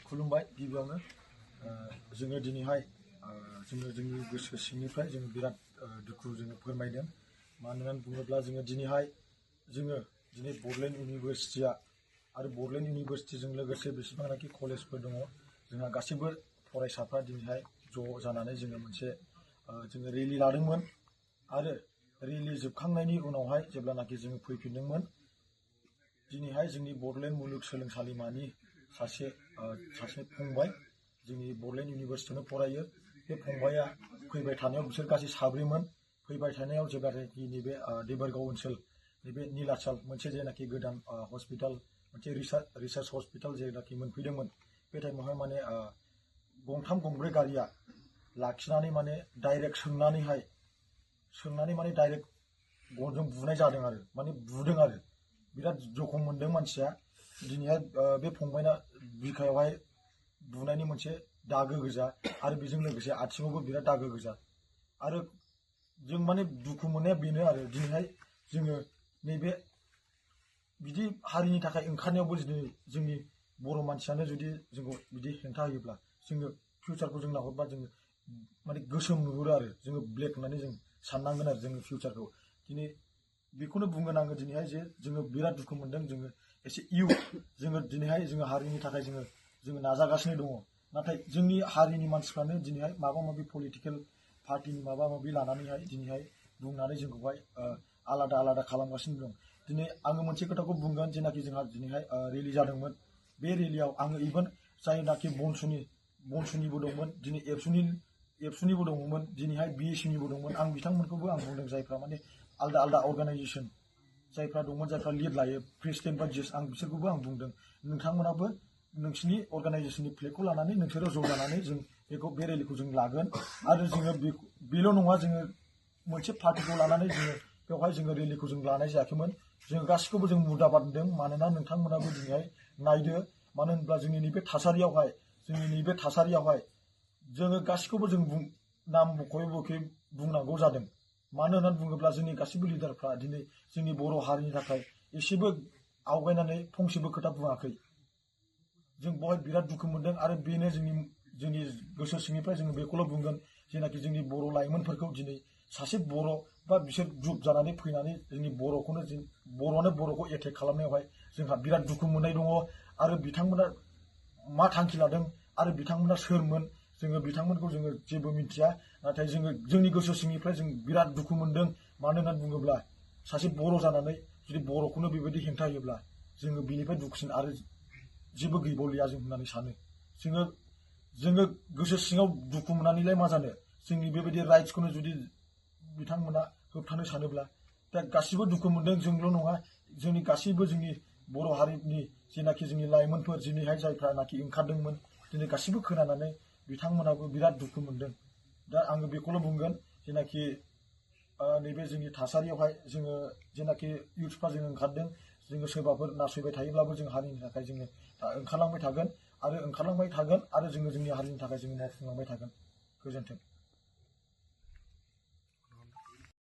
खुलुमबाय गिबियावनो जोङो दिनैहाय जोङो जोंनि गोसो सिंनिफ्राय जोङो बिराद दुखु जोङो फोरमायदों। मानो होननानै बुङोब्ला जोङो दिनैहाय दिनै बड'लेण्ड इउनिभारसिटिया आरो बड'लेण्ड इउनिभारसिटिजों लोगोसे बेसेबांनाखि कलेजफोर दङ जोंहा गासैबो फरायसाफ्रा दिनैहाय ज' जानानै जोङो मोनसे जोङो रेलि लादोंमोन आरो रेलि जोबखांनायनि उनावहाय जेब्लानाखि जोङो फैफिनदोंमोन दिनैहाय जोंनि बड'लेण्ड मुलुगसोलोंसालिमानि सासे फंबाय जोंनि बड'लेण्ड इउनिभारसिटियावनो फरायो। बे फंबाया फैबाय थानायाव बिसोर गासै साब्रैमोन। फैबाय थानायाव जेब्लानाखि नैबे देबोरगाव ओनसोल नैबे नीलाचल मोनसे जेनाखि गोदान हस्पिटाल मोनसे रिसार्च हस्पिटाल जेनाखि मोनफैदोंमोन बे टाइमावहाय माने गंथाम गंब्रै गारिया लाखिनानै माने डाइरेक्ट सोंनानै माने डाइरेक्ट गनजों बुनाय जादों आरो माने बुदों आरो बिराद जखम मोनदों मानसिया। दिनैहाय बे फंबायना बिखायावहाय बुनायनि मोनसे दागो गोजा आरो बेजों लोगोसे आथिङावबो बिराद दागो गोजा आरो जों माने दुखु मोननाया बेनो आरो दिनैहाय जोङो नैबे बिदि हारिनि थाखाय ओंखारनायावबो दिनै जोंनि बर' मानसियानो जुदि जोंखौ बिदि हेंथा होयोब्ला जोङो फिउचारखौ जों नाहरबा जोङो माने गोसोम नुहुरो आरो जोङो ब्लेक होननानै जों साननांगोन आरो जोङो फिउचारखौ। दिनै बेखौनो बुंगोन आङो दिनैहाय जे जोङो बिराद दुखु मोनदों। जोङो एसे जोङो दिनैहाय जोङो हारिनि थाखाय जोङो नाजागासिनो दङ। नाथाय जोंनि हारिनि मानसिफ्रानो दिनैहाय माबा माबि पलिटिकेल पार्टिनि माबा माबि लानानैहाय दिनैहाय बुंनानै जोंखौहाय आलादा आलादा खालामगासिनो दं। दिनै आङो मोनसे खोथाखौ बुंगोन जेनाखि जोंहा दिनैहाय रेलि जादोंमोन बे रेलियाव आङो इभेन जायनाखि बनसुनिबो दंमोन दिनै एबसुनिबो दङमोन दिनैहाय बिएससिनिबो दंमोन। आं बिथांमोनखौबो आं बुंदों जायफ्रा माने आलदा आलदा अर्गानाइजेसन जायफ्रा दंमोन जायफ्रा लिड लायो प्रेसिडेन्ट बा जज आं बिसोरखौबो आं बुंदों नोंथांमोनाबो नोंसिनि अर्गानाइजेसननि फ्लेगखौ लानानै नोंसोरो ज' जानानै जों बे रेलिखौ जों लागोन आरो जोङो बेल' नङा जोङो मोनसे पार्टिखौ लानानै जोङो बेवहाय जोङो रेलिखौ जों लानाय जायाखैमोन। जोङो गासिखौबो जों मुर्दाबाद होनदों। मानोना नोंथांमोनाबो दिनैहाय नायदो मानो होनब्ला जोंनि नैबे थासारियावहाय जोङो गासिखौबो जों नाम मख'यै बुंनांगौ जादों। मानो होननानै बुङोब्ला जोंनि गासिबो लिडारफ्रा दिनै जोंनि बर' हारिनि थाखाय एसेबो आवगायनानै फंसेबो खोथा बुङाखै। जों बेवहाय बिराद दुखु मोनदों आरो बेनो जोंनि गोसो सिंनिफ्राय जोङो बेखौल' बुंगोन जेनाखि जोंनि बर' लाइमोनफोरखौ दिनै सासे बर' बा बिसोर ग्रुप जानानै फैनानै जोंनि बर'आनो बर'खौ एटेक खालामनायावहाय जोंहा बिराद दुखु मोननाय दङ आरो बिथांमोना मा थांखि लादों आरो बिथांमोना सोरमोन जोङो बिथांमोनखौ जोङो जेबो मिथिया। नाथाय जोङो जोंनि गोसो सिंनिफ्राय जों बिराद दुखु मोनदों। मानो होननानै बुङोब्ला सासे बर' जानानै जुदि बर'खौनो बेबायदि हेंथा होयोब्ला जोङो बिनिफ्राय दुखुसिन आरो जेबो गैबावलिया जों होननानै सानो। जोङो गोसो सिङाव दुखु मोननानैलाय मा जानो जोंनि बेबायदि राइट्सखौनो जुदि बिथांमोना होबथानो सानोब्ला दा गासिबो दुखु मोनदों। जोंल' नङा जोंनि गासैबो जोंनि बर' हारिनि जेनाखि जोंनि लाइमोनफोर दिनैहाय जायफ्रानाखि ओंखारदोंमोन दिनै गासिबो खोनानानै बिथांमोनाबो बिराद दुखु मोनदों। दा आङो बेखौल' बुंगोन जेनाखि नैबे जोंनि थासारियावहाय जोङो जेनाखि इउथ्सफ्रा जोङो ओंखारदों जोङो सोरबाफोर नासयबाय थायोब्लाबो जों हारिनि थाखाय जोङो ओंखारलांबाय थागोन आरो जोङो जोंनि हारिनि थाखाय जोङो मावफुंलांबाय थागोन। गोजोन्थों।